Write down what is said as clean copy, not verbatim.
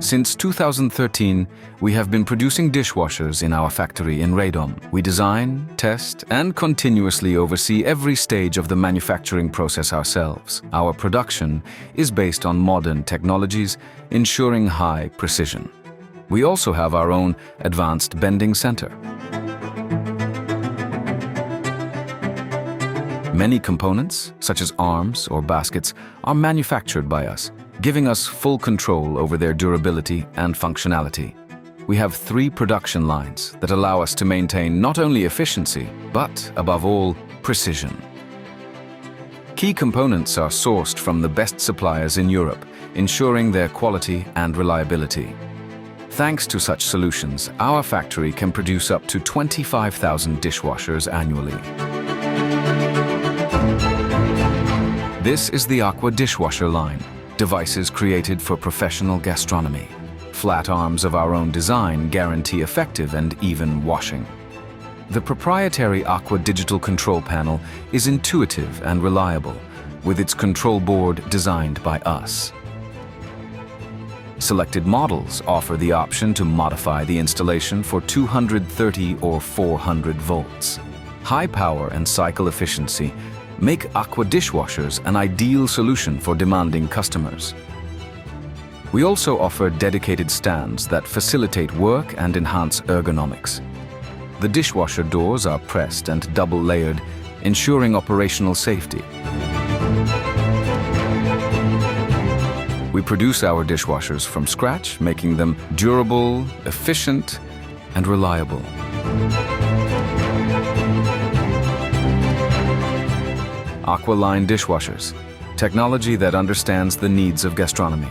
Since 2013, we have been producing dishwashers in our factory in Radom. We design, test, and continuously oversee every stage of the manufacturing process ourselves. Our production is based on modern technologies, ensuring high precision. We also have our own advanced bending center. Many components, such as arms or baskets, are manufactured by us, giving us full control over their durability and functionality. We have 3 production lines that allow us to maintain not only efficiency, but, above all, precision. Key components are sourced from the best suppliers in Europe, ensuring their quality and reliability. Thanks to such solutions, our factory can produce up to 25,000 dishwashers annually. This is the Aqua dishwasher line, devices created for professional gastronomy. Flat arms of our own design guarantee effective and even washing. The proprietary Aqua digital control panel is intuitive and reliable, with its control board designed by us. Selected models offer the option to modify the installation for 230 or 400 volts. High power and cycle efficiency make Aqua dishwashers an ideal solution for demanding customers. We also offer dedicated stands that facilitate work and enhance ergonomics. The dishwasher doors are pressed and double-layered, ensuring operational safety. We produce our dishwashers from scratch, making them durable, efficient, and reliable. Aqua line dishwashers, technology that understands the needs of gastronomy.